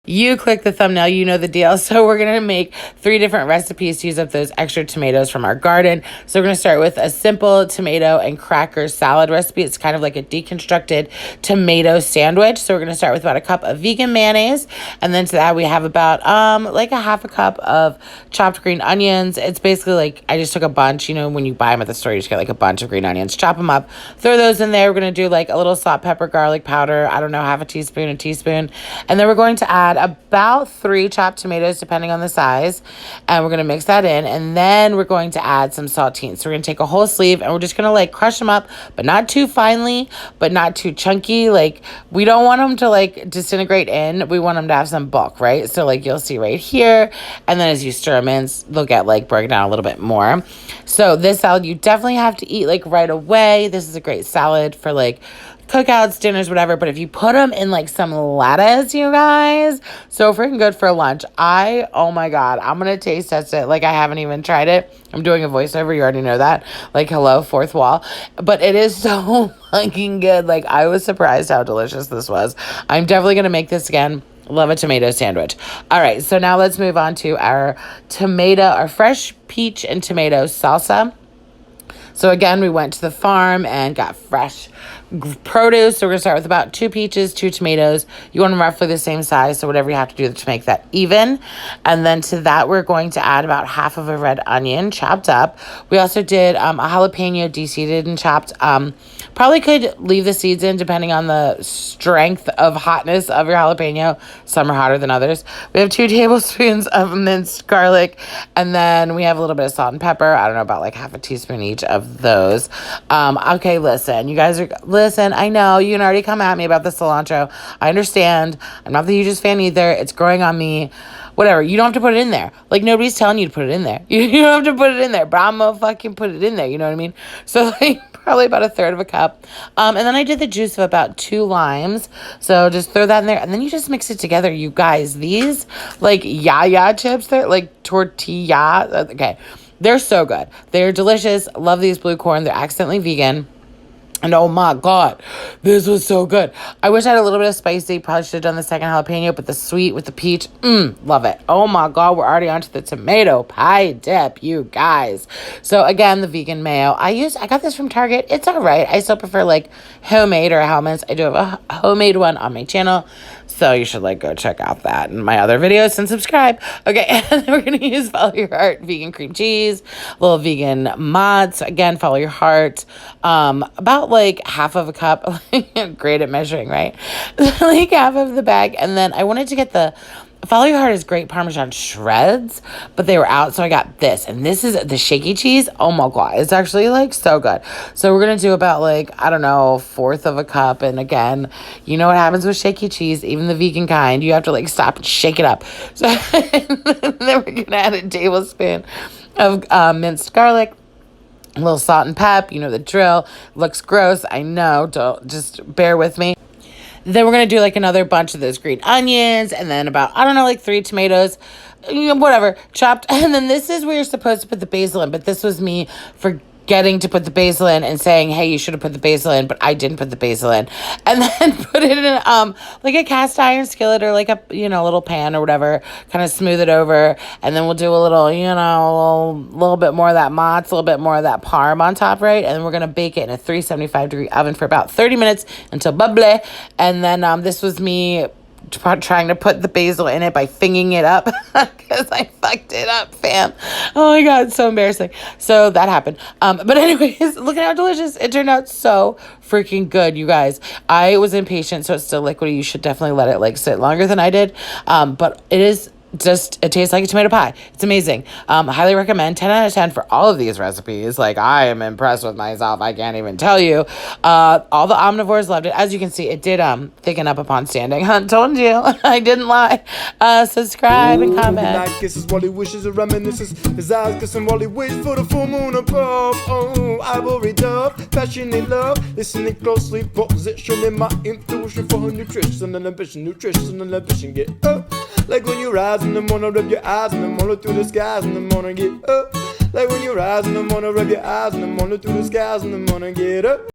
you click the thumbnail, you know the deal. So we're going to make 3 different recipes to use up those extra tomatoes from our garden. So we're going to start with a simple tomato and cracker salad recipe. It's kind of like a deconstructed tomato sandwich. So we're going to start with about a cup of vegan mayonnaise. And then to that we have about like a half a cup of chopped green onions. It's basically like I just took a bunch, you know, when you buy them at the store, you just get like a bunch of green onions, chop them up, throw those in there. We're going to do like a little salt, pepper, garlic powder. I don't know, half a teaspoon. And then we're going to add about 3 chopped tomatoes, depending on the size. And we're going to mix that in. And then we're going to add some saltines. So we're going to take a whole sleeve and we're just going to like crush them up, but not too finely, but not too chunky. Like we don't want them to like disintegrate in. We want them to have some bulk, right? So like you'll see right here. And then as you stir them in, they'll get like broken down a little bit more. So this salad you definitely have to eat like right away. This is a great salad for like cookouts, dinners, whatever. But if you put them in like some lettuce, you guys, so freaking good for lunch. Oh my God, I'm going to taste test it. Like I haven't even tried it. I'm doing a voiceover. You already know that. Like, hello, fourth wall. But it is so fucking good. Like I was surprised how delicious this was. I'm definitely going to make this again. Love a tomato sandwich. All right, so now let's move on to our fresh peach and tomato salsa. So again, we went to the farm and got fresh produce. So we're gonna start with about 2 peaches, 2 tomatoes. You want them roughly the same size, so whatever you have to do to make that even. And then to that, we're going to add about half of a red onion chopped up. We also did a jalapeno de-seeded and chopped. Probably could leave the seeds in depending on the strength of hotness of your jalapeno. Some are hotter than others. We have 2 tablespoons of minced garlic, and then we have a little bit of salt and pepper. I don't know, about like half a teaspoon each of those. Okay, listen, you guys listen, I know you can already come at me about the cilantro. I understand. I'm not the hugest fan either. It's growing on me. Whatever. You don't have to put it in there. Like, nobody's telling you to put it in there. You don't have to put it in there, but I'm gonna fucking put it in there. You know what I mean? So, like, probably about 1/3 of a cup. And then I did the juice of about 2 limes. So just throw that in there. And then you just mix it together, you guys. These, like, ya chips, they're like tortilla. Okay. They're so good. They're delicious. Love these blue corn. They're accidentally vegan. And oh my God, this was so good. I wish I had a little bit of spicy. Probably should have done the second jalapeno, but the sweet with the peach, love it. Oh my God, we're already onto the tomato pie dip, you guys. So again, the vegan mayo. I got this from Target. It's all right. I still prefer like homemade or Hellmann's. I do have a homemade one on my channel. So you should like go check out that and my other videos and subscribe. Okay, and then we're going to use Follow Your Heart vegan cream cheese, a little vegan mods. Again, Follow Your Heart. About like half of a cup. Great at measuring, right? Like half of the bag. And then I wanted to get the Follow Your Heart is great Parmesan shreds, but they were out, so I got this. And this is the shaky cheese. Oh my God, it's actually like so good. So we're going to do about like, I don't know, 1/4 of a cup. And again, you know what happens with shaky cheese, even the vegan kind, you have to like stop and shake it up. So then we're going to add a tablespoon of minced garlic. A little salt and pep, you know the drill. Looks gross, I know, don't, just bear with me. Then we're going to do like another bunch of those green onions, and then about, I don't know, like 3 tomatoes, whatever, chopped. And then this is where you're supposed to put the basil in, but this was me forgetting to put the basil in and saying, hey, you should have put the basil in, but I didn't put the basil in. And then put it in like a cast iron skillet or like a, little pan or whatever, kind of smooth it over. And then we'll do a little, a little bit more of that mozz, a little bit more of that parm on top, right? And then we're going to bake it in a 375-degree oven for about 30 minutes until bubbly. And then this was me trying to put the basil in it by fingering it up because I fucked it up, fam. Oh my God, so embarrassing. So that happened. But anyways, look at how delicious. It turned out so freaking good, you guys. I was impatient, so it's still liquidy. You should definitely let it like sit longer than I did. But it tastes like a tomato pie. It's amazing. Highly recommend. 10 out of 10 for all of these recipes. Like, I am impressed with myself. I can't even tell you. All the omnivores loved it. As you can see, it did thicken up upon standing. Told you. I didn't lie. Subscribe and comment. Night kisses while he wishes and reminisces. His eyes kissing while he waits for the full moon above. Oh, ivory dove, passionate love. Listening closely, positioning my intuition for her nutrition and ambition. Get up. Like when you rise in the morning, rub your eyes in the morning through the skies in the morning, get up. Like when you rise in the morning, rub your eyes in the morning through the skies in the morning, get up.